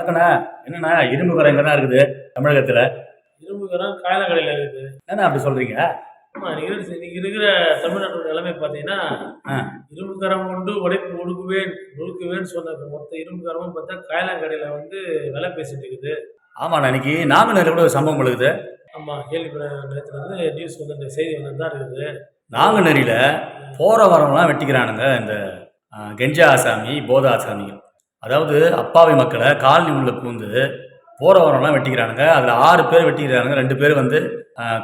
வணக்கண்ணா. என்னண்ணா இரும்பு கரை எங்கன்னா இருக்குது தமிழகத்துல? இரும்பு கரம் காயலங்கடையில் இருக்குது. என்னண்ணா அப்படி சொல்றீங்க? ஆமா, இன்னைக்கு இருக்கிற தமிழ்நாட்டோட நிலைமை பார்த்தீங்கன்னா, ஆ, இரும்பு கரம் கொண்டு உடைப்பு ஒடுக்குவேன்னு சொன்ன மொத்த இரும்பு கரமும் பார்த்தா காயலங்கடையில் வந்து விலை பேசிட்டு இருக்குது. ஆமாண்ணா, இன்னைக்கு நாங்குநேரில் கூட ஒரு சம்பவம் இருக்குது. ஆமா, நேற்று வந்து நியூஸ் வந்து இந்த செய்தி வந்து தான் இருக்குது. நாங்குநேரியில போற வரவங்களாம் வெட்டிக்கிறானுங்க இந்த கெஞ்சா ஆசாமி, போத ஆசாமிகள். அதாவது அப்பாவி மக்களை காலனி உள்ள பூந்து போற வரவங்களாம் வெட்டிக்கிறானுங்க. அதுல 6 பேர் வெட்டிக்கிறானுங்க. 2 பேர் வந்து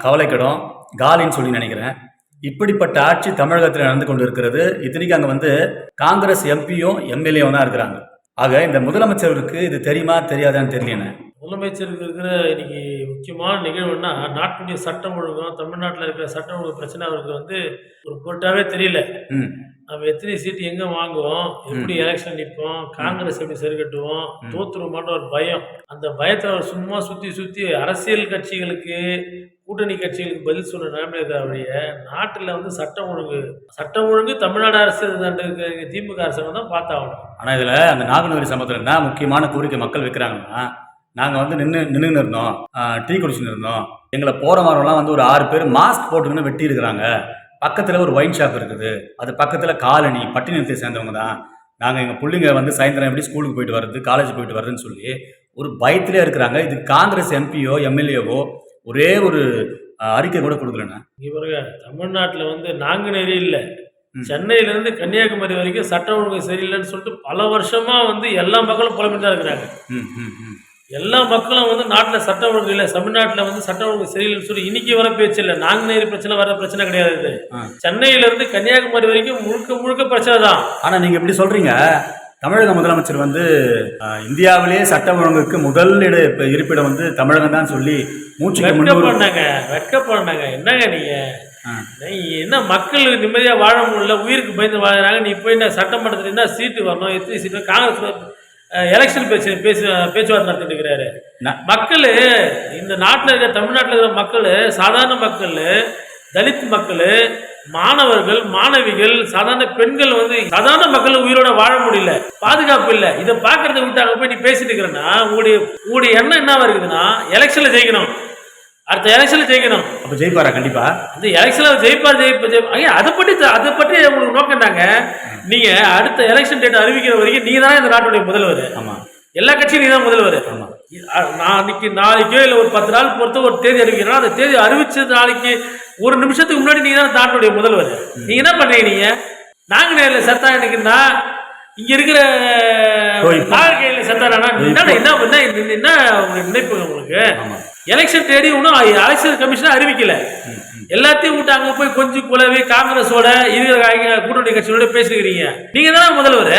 கவலைக்கிடம் காலின்னு சொல்லி நினைக்கிறேன். இப்படிப்பட்ட ஆட்சி தமிழகத்தில் நடந்து கொண்டு இருக்கிறது. இத்தனைக்கு அங்கே வந்து காங்கிரஸ் எம்பியும் எம்எல்ஏவும் தான் இருக்கிறாங்க. ஆக இந்த முதலமைச்சருக்கு இது தெரியுமா தெரியாதான்னு தெரியல. முதலமைச்சருக்கு இருக்கிற இன்னைக்கு முக்கியமான நிகழ்வுன்னா, நாட்டுடைய சட்டம் ஒழுங்கும் தமிழ்நாட்டில் இருக்கிற சட்டம் ஒழுங்கு பிரச்சனை அவருக்கு வந்து ஒரு பொருட்டாவே தெரியல. ம் நம்ம எத்தனை சீட்டு எங்கே வாங்குவோம், எப்படி எலெக்ஷன் நிற்போம், காங்கிரஸ் எப்படி சரி கட்டுவோம், தோத்துருமான்ற ஒரு பயம். அந்த பயத்தில் அவர் சும்மா சுற்றி அரசியல் கட்சிகளுக்கு கூட்டணி கட்சிகளுக்கு பதில் சொல்ற நிலைமை இருக்கிற நாட்டில் வந்து சட்டம் ஒழுங்கு தமிழ்நாடு அரசு திமுக அரசாங்கம் தான் பார்த்தாகணும். ஆனால் இதில் அந்த நாங்குநேரி சம்பவத்தில் என்ன முக்கியமான கோரிக்கை மக்கள் வைக்கிறாங்கன்னா, நாங்கள் வந்து நின்று இருந்தோம், டீ குடிச்சுன்னு இருந்தோம், எங்களை போகிற மாதிரிலாம் வந்து ஒரு 6 பேர் மாஸ்க் போட்டுக்கின்னு வெட்டி இருக்கிறாங்க. பக்கத்தில் ஒரு ஒயின் ஷாப் இருக்குது, அது பக்கத்தில் காலனி பட்டினத்தை சேர்ந்தவங்க தான். நாங்கள் எங்கள் பிள்ளைங்க வந்து சாயந்தரம் எப்படி ஸ்கூலுக்கு போயிட்டு வர்றது, காலேஜ் போயிட்டு வர்றதுன்னு சொல்லி ஒரு பயத்திலே இருக்கிறாங்க. இது காங்கிரஸ் எம்பியோ எம்எல்ஏவோ ஒரே ஒரு அறிக்கை கூட கொடுக்கலண்ணா. இவருங்க தமிழ்நாட்டில் வந்து நாங்குநேரி இல்லை, சென்னையிலேருந்து கன்னியாகுமரி வரைக்கும் சட்டம் ஒழுங்கு சரியில்லைன்னு சொல்லிட்டு பல வருஷமாக வந்து எல்லா மக்களும் புலம்பிட்டு தான் இருக்கிறாங்க. எல்லா மக்களும் வந்து நாட்டில் சட்டம் ஒழுங்கு இல்லை, தமிழ்நாட்டில் வந்து சட்டம் ஒழுங்கு சரியில்லைன்னு சொல்லி இன்னைக்கு வர பேச்சு இல்லை. நாங்குநேரி பிரச்சனை வர பிரச்சனை கிடையாது. சென்னையிலேருந்து கன்னியாகுமரி வரைக்கும் முழுக்க பிரச்சனை தான். ஆனால் நீங்கள் எப்படி சொல்கிறீங்க? தமிழக முதலமைச்சர் வந்து இந்தியாவிலேயே சட்டம் ஒழுங்குக்கு முதல் இருப்பிடம் வந்து தமிழகம் தான் சொல்லி மூச்சு வெட்கப்படாங்க. என்னங்க நீங்க என்ன மக்கள் நிம்மதியாக வாழ முடியல, உயிருக்கு பயந்து வாழறாங்க. நீ போய் என்ன சட்டமன்றத்தில் என்ன சீட்டு வரணும், எத்தனை சீட்டு காங்கிரஸ் எலெக்ஷன் பேச்சுவார்த்தை நடத்திட்டு இருக்கிறாரு. மக்கள் இந்த நாட்டில் இருக்கிற தமிழ்நாட்டில் இருக்கிற மக்கள், சாதாரண மக்கள், தலித் மக்கள், மாணவர்கள், மாணவிகள், சாதாரண பெண்கள் வந்து சாதாரண மக்கள் உயிரோட வாழ முடியல, பாதுகாப்பு இல்லை. இதை பார்க்கறத விட்டு அங்கே போய் நீ பேசிட்டு இருக்கிறன்னா உங்களுடைய எண்ணம் என்னவா இருக்குதுன்னா எலெக்ஷன்ல ஜெயிக்கணும், அடுத்த எலெக்ஷன்ல ஜெயிக்கணும். அப்போ ஜெயிப்பாரா? கண்டிப்பா இந்த எலெக்ஷன்ல ஜெயிப்பார். அதை பற்றி உங்களுக்கு நோக்கண்டாங்க. நீங்க அடுத்த எலெக்ஷன் டேட் அறிவிக்கிற வரைக்கும் நீங்க தான் இந்த நாட்டுடைய முதல்வர். ஆமா, எல்லா கட்சியும் நீ தான் முதல்வர். ஆமா, நாளைக்கோ இல்லை ஒரு 10 நாள் பொறுத்த ஒரு தேதி அறிவிக்கிறோம். அந்த தேதி அறிவிச்ச நாளைக்கு ஒரு நிமிஷத்துக்கு முன்னாடி நீங்க தான் நாட்டுடைய முதல்வர். நீங்க என்ன பண்றீங்க? நீங்க நாங்குநேரில் செத்தா எனக்குன்னா இங்க இருக்கிற நாகர்கோயில செத்தானா என்ன நினைப்பு உங்களுக்கு? எலெக்ஷன் தேதி ஒன்றும் எலெக்ஷன் கமிஷன் அறிவிக்கல. எல்லாத்தையும் விட்டு அங்க போய் கொஞ்சம் குலவி காங்கிரஸோட இருக்கிற கூட்டணி கட்சியோட பேசுகிறீங்க. நீங்க தான் முதல்வர்.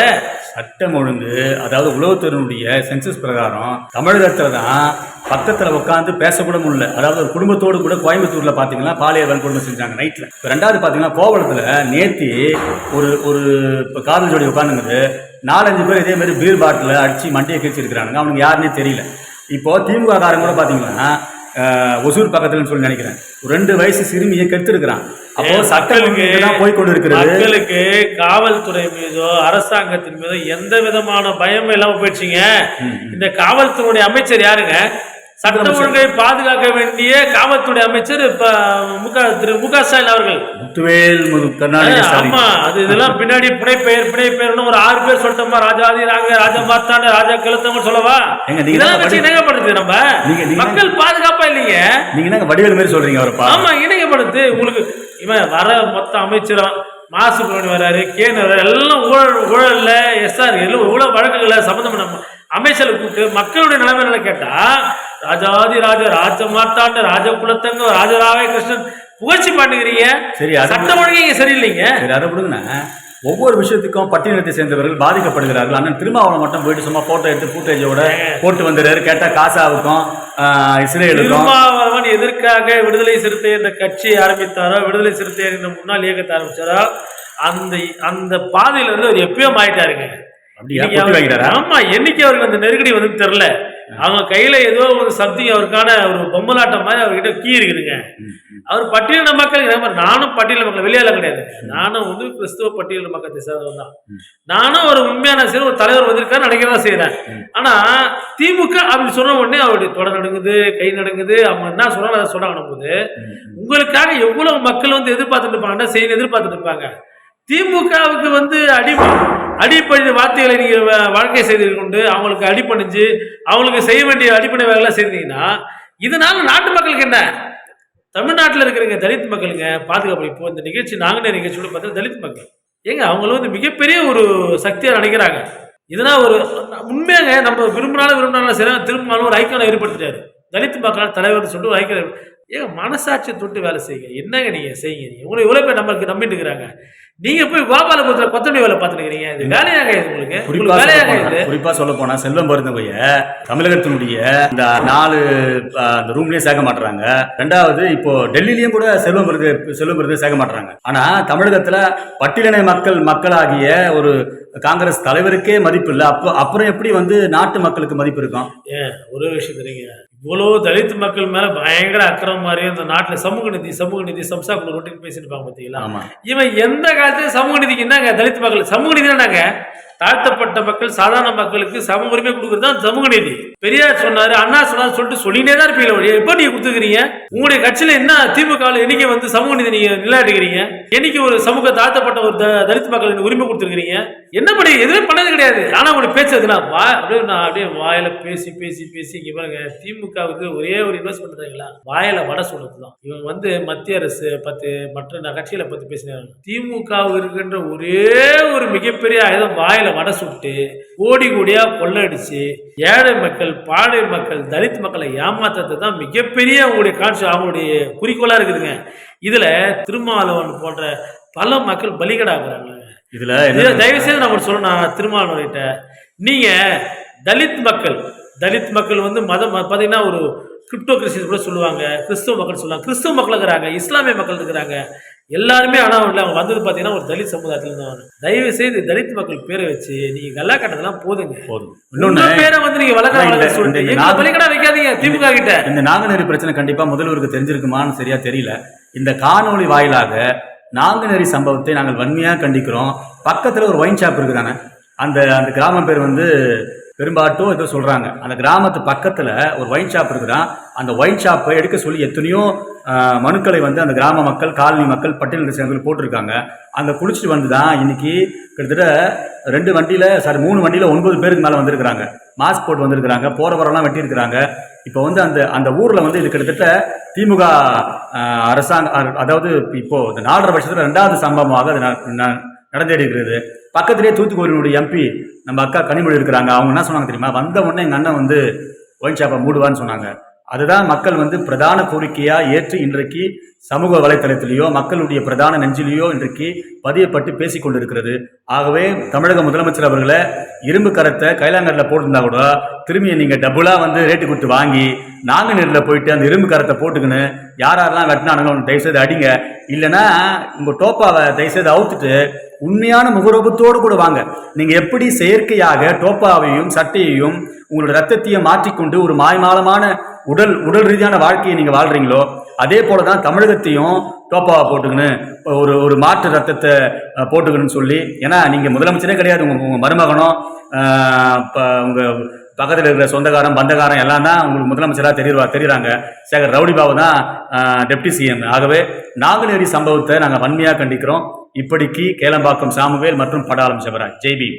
சட்டம் ஒழுங்கு, அதாவது உளவுத்துறையினுடைய சென்சஸ் பிரகாரம் தமிழகத்துல தான் பக்கத்துல உட்காந்து பேசக்கூட முடியல. அதாவது ஒரு குடும்பத்தோடு கூட கோயம்புத்தூர்ல பாத்தீங்கன்னா பாலியல் வன்கொடுமை செஞ்சாங்க நைட்ல. 2வது பாத்தீங்கன்னா கோவளத்துல நேத்தி ஒரு காதல் ஜோடி உட்காந்துங்குது, 4-5 பேர் இதே மாதிரி பீர் பாட்டில் அடிச்சு மண்டியை கிழிச்சிருக்கிறானுங்க. அவனுக்கு யாருன்னே தெரியல. இப்போ திமுக காரங்க கூட பாத்தீங்கன்னா ஒசூர் பக்கத்துலன்னு சொல்லி நினைக்கிறேன், 2 வயசு சிறுமியை கெடுத்திருக்கிறான். அப்போ சட்டங்களுக்கு போய் கொண்டு இருக்கிறது. மக்களுக்கு காவல்துறை மீதோ அரசாங்கத்தின் மீதோ எந்த விதமான பயமும் இல்லாம போயிடுச்சுங்க. இந்த காவல்துறை அமைச்சர் யாருங்க? சட்ட ஒழுங்கை பாதுகாக்க வேண்டிய காவல்துறை அமைச்சர் திரு மு.க. ஸ்டாலின் அவர்கள். ஆமா, அது இதெல்லாம் பின்னாடி புனைப்பெயர்னு ஒரு 6 பேர் சொல்லிட்டோமா? ராஜாதி ராஜா மாத்தாண்ட ராஜா கழுத்தவங்க சொல்லவா? இதெல்லாம் வச்சு இணைக்கப்படுது. நம்ம மக்கள் பாதுகாப்பா இல்லைங்க. நீங்க வடிவேல் மாதிரி சொல்றீங்க அவரப்பா. ஆமா, இணைக்கப்படுது. உங்களுக்கு இவன் வர மொத்த அமைச்சரும் மாசுபடி வர்றாரு, கேன் வர்றாரு, எல்லாம் ஊழல்ல எஸ்ஆர் எல்லாம் ஊழல் வழக்குகளை சம்பந்தம் அமைச்சரை கூப்பிட்டு மக்களுடைய நிலைமையில கேட்டா ராஜாதி ராஜ மாத்தாண்ட ராஜ குலத்தங்க ராஜராவே கிருஷ்ணன் புகழ்ச்சி பாட்டுக்கிறீங்க. சரி, சட்டம் ஒழுங்கு சரியில்லைங்க. சரி, அதை விடுங்கண்ணா. ஒவ்வொரு விஷயத்துக்கும் பட்டியலத்தை சேர்ந்தவர்கள் பாதிக்கப்படுகிறார்கள். அண்ணன் திருமாவளவன் மட்டும் போயிட்டு சும்மா போட்டோ எடுத்து ஃபுட்டேஜோட போட்டு வந்துடுறாரு. கேட்டா காசாவுக்கும் இஸ்ரேலுக்கும். திருமாவளவன் எதற்காக விடுதலை சிறுத்தை என்ற கட்சி ஆரம்பித்தாரோ, விடுதலை சிறுத்தை என்ற முன்னாள் இயக்கத்தை ஆரம்பிச்சாரோ, அந்த பாதையில இருந்து அவர் எப்பயோ மாறிட்டாருங்க. ஆமா, என்னைக்கு அவருக்கு அந்த நெருக்கடி வந்து தெரியல. அவங்க கையில ஏதோ ஒரு சம்திங் அவருக்கான ஒரு பொம்மலாட்டம் மாதிரி அவர்கிட்ட கீ இருக்குதுங்க. அவர் பட்டியலின மக்கள், நானும் பட்டியலின மக்கள் வெளியால கிடையாது. நானும் வந்து கிறிஸ்துவ பட்டியலின மக்கத்தை சேர்ந்தவன் தான். நானும் ஒரு உண்மையான சரி ஒரு தலைவர் வந்திருக்காரு நினைக்கிறதா செய்யறேன். ஆனா திமுக அப்படி சொன்ன உடனே அவருடைய தொடர் நடுங்குது, கை நடுங்குது. அவங்க என்ன சொல்றாங்க அதை சொல்றாங்க போது உங்களுக்காக எவ்வளவு மக்கள் வந்து எதிர்பார்த்துட்டு இருப்பாங்கன்னா செய்ய எதிர்பார்த்துட்டு இருப்பாங்க. திமுகவுக்கு வந்து அடிப்படை வார்த்தைகளை நீங்க வாழ்க்கை செய்தீர்கள் கொண்டு அவங்களுக்கு அடிப்பணிஞ்சு அவங்களுக்கு செய்ய வேண்டிய அடிப்படை வேலைலாம் செய்தீங்கன்னா இதனால நாட்டு மக்களுக்கு என்ன? தமிழ்நாட்டில் இருக்கிற தலித் மக்களுங்க பாதுகாப்பு. இப்போ இந்த நிகழ்ச்சி நாங்கள் நிகழ்ச்சியோட பார்த்தா தலித் மக்கள் ஏங்க அவங்களும் வந்து மிகப்பெரிய ஒரு சக்தியாக நினைக்கிறாங்க. இதனால் ஒரு உண்மையாங்க நம்ம விரும்பினாலும் சரி திரும்பினாலும் ஒரு ஐக்கியம் ஏற்படுத்திட்டாரு தலித் மக்களால் தலைவர் சொல்லிட்டு ஒரு ஐக்கியம். ஏங்க மனசாட்சியை தொட்டு வேலை செய்யுங்க. என்னங்க நீங்க செய்யுங்க? நீங்க உங்களை இவ்வளவு பேர் நம்மளுக்கு நம்பிட்டு இருக்கிறாங்க. நீங்க போய் கோபாலபுரத்துல கொத்தமல்லி வேலை பார்த்துக்கிறீங்க. இது வேலையாக இது உங்களுக்கு குறிப்பா சொல்ல போனா செல்வம் மருந்தவைய தமிழகத்தினுடைய இந்த 4 அந்த ரூம்லயே சேர்க்க மாட்டாங்க. 2வது இப்போ டெல்லியிலயும் கூட செல்வம் மருந்து சேர்க்க மாட்டாங்க. ஆனா தமிழகத்துல பட்டியலின மக்களாகிய ஒரு காங்கிரஸ் தலைவருக்கே மதிப்பு இல்லை. அப்புறம் எப்படி வந்து நாட்டு மக்களுக்கு மதிப்பு இருக்கும்? ஒரு விஷயம் தெரியுங்க, இவ்வளவு தலித் மக்கள் மேல பயங்கர அக்கிரமம் மாதிரி இந்த நாட்டுல சமூக நிதி சம்சாக்குள்ள ரொட்டின்னு பேசிருப்பாங்க பாத்தீங்களா? இவன் எந்த காலத்துல சமூக நிதிக்கு என்னங்க தலித் மக்கள் சமூக நிதி என்னங்க? தாழ்த்தப்பட்ட மக்கள் சாதாரண மக்களுக்கு சம உரிமை கொடுக்கறது தான் சமூக நீதி. பெரியார் சொன்னாரு, அண்ணா சொன்னாரு சொல்லிட்டே தான் இருப்பீங்க. எப்ப நீங்க கொடுத்துக்கிறீங்க? உங்களுடைய கட்சியில என்ன திமுக என்னைக்கு வந்து சமூக நீதி நீங்க நிலையாட்டுக்கிறீங்க? என்னைக்கு ஒரு சமூக தாழ்த்தப்பட்ட ஒரு தலித் மக்களுக்கு உரிமை கொடுத்துருக்கீங்க? என்ன பண்ணி எதுவுமே பண்ணது கிடையாது. ஆனா உங்களுடைய பேசுறதுனா அப்படியே வாயில பேசி பேசி பேசி இங்க பாருங்க, திமுகவுக்கு ஒரே ஒரு இன்வெஸ்ட்மெண்ட் தாங்களா, வாயில வடை சொல்றதுதான். இவங்க வந்து மத்திய அரசு மற்ற கட்சிகளை பத்தி பேசினாங்க. திமுகவுக்கு இருக்கின்ற ஒரே ஒரு மிகப்பெரிய ஆயுதம் வாயில வடை சுட்டு கோடி கோடியா கொள்ளடிச்சு ஏழை மக்கள், பாடை மக்கள், தலித் மக்களை ஏமாத்துறது தான் மிகப்பெரிய அவங்களுடைய குறிக்கோளா இருக்குதுங்க. இதுல திருமாவளவன் போன்ற பல மக்கள் பலிகடாக்குறாங்க. இதுல தயவு செய்து நம்ம சொல்லணும் திருமாவளவன்கிட்ட, நீங்க தலித் மக்கள் வந்து மதம் பார்த்தீங்கன்னா ஒரு கிரிப்டோ கிறிஸ்டியன்ஸ் கூட சொல்லுவாங்க, கிறிஸ்துவ மக்கள் சொல்லுவாங்க, கிறிஸ்துவ மக்கள் இருக்கிறாங்க, இஸ்லாமிய மக்கள் இருக்கிறாங்க, எல்லாருமே. ஆனா அவங்க வந்தது பாத்தீங்கன்னா ஒரு தலித் சமுதாயத்துல தான். தயவு செய்து தலித் மக்கள் பேரை வச்சு நீங்க கல்லா கட்டதெல்லாம் போதும். இன்னொன்னு பேரை வந்து நீங்க வழக்கடா வைக்காதீங்க திமுக கிட்ட. இந்த நாங்குநேரி பிரச்சனை கண்டிப்பா முதல்வருக்கு தெரிஞ்சிருக்குமான்னு சரியா தெரியல. இந்த காணொளி வாயிலாக நாங்குநேரி சம்பவத்தை நாங்கள் வன்மையாக கண்டிக்கிறோம். பக்கத்துல ஒரு ஒயின் ஷாப் இருக்குதானே, அந்த கிராமம் பேர் வந்து பெரும்பாட்டோ ஏதோ சொல்றாங்க. அந்த கிராமத்து பக்கத்துல ஒரு ஒயின் ஷாப் இருக்குதான். அந்த ஒயின் ஷாப்பை எடுக்க சொல்லி எத்தனையோ மனுக்களை வந்து அந்த கிராம மக்கள், காலனி மக்கள், பட்டியலின சேர்ந்து போட்டிருக்காங்க. அந்த குளிச்சுட்டு வந்து தான் இன்னைக்கு கிட்டத்தட்ட 3 வண்டியில 9 பேருக்கு மேல வந்திருக்கிறாங்க. மாஸ்க் போட்டு வந்திருக்கிறாங்க. போற வரலாம் வெட்டி இருக்கிறாங்க. இப்போ வந்து அந்த ஊர்ல வந்து இது கிட்டத்தட்ட திமுக அரசாங்கம், அதாவது இப்போ இந்த 4.5 வருஷத்துல 2வது சம்பவமாக அது நடந்தேறி இருக்கிறது. பக்கத்திலேயே தூத்துக்குடியினுடைய எம்பி நம்ம அக்கா கனிமொழி இருக்கிறாங்க. அவங்க என்ன சொன்னாங்க தெரியுமா? வந்த உடனே எங்க அண்ணன் வந்து ஒயின் ஷாப்பை மூடுவான்னு சொன்னாங்க. அதுதான் மக்கள் வந்து பிரதான கோரிக்கையா ஏற்று இன்றைக்கு சமூக வலைத்தளத்திலேயோ மக்களுடைய பிரதான நெஞ்சிலேயோ இன்றைக்கு பதியப்பட்டு பேசிக் கொண்டிருக்கிறது. ஆகவே தமிழக முதலமைச்சர் அவர்களை இரும்பு கரத்தை கைலாங்கரில் போட்டிருந்தா கூட திரும்பி நீங்க டபுளா வந்து ரேட்டு கொடுத்து வாங்கி நாங்குநேரில் போயிட்டு அந்த இரும்பு கரத்தை போட்டுக்கின்னு யாரெல்லாம் வெட்டினானுங்களோ தயவுசெய்து அடிங்க. இல்லைன்னா உங்க டோப்பாவை தயவுசெய்து அவுத்துட்டு உண்மையான முகரூபத்தோடு கூட வாங்க. நீங்க எப்படி செயற்கையாக டோப்பாவையும் சட்டையையும் உங்களோட ரத்தத்தையும் மாற்றிக்கொண்டு ஒரு மாய்மாலமான உடல் ரீதியான வாழ்க்கையை நீங்க வாழ்றீங்களோ அதே போலதான் தமிழகத்தையும் டோப்பாவை போட்டுக்கணும், ஒரு மாற்று ரத்தத்தை போட்டுக்கணும்னு சொல்லி. ஏன்னா நீங்க முதலமைச்சரே கிடையாது, உங்க மருமகனோ உங்க பக்கத்தில் இருக்கிற சொந்தக்காரன் பந்தக்காரன் எல்லாம் தான் உங்களுக்கு முதலமைச்சராக தெரியுறாங்க. சேகர் ரவுடி பாபு தான் டெப்டி சிஎம். ஆகவே நாங்குநேரி சம்பவத்தை நாங்கள் வன்மையாக கண்டிக்கிறோம். இப்படிக்கு கேளம்பாக்கம் சாமுவேல் மற்றும் படாலம் சிவராஜ். ஜெய்பீம்.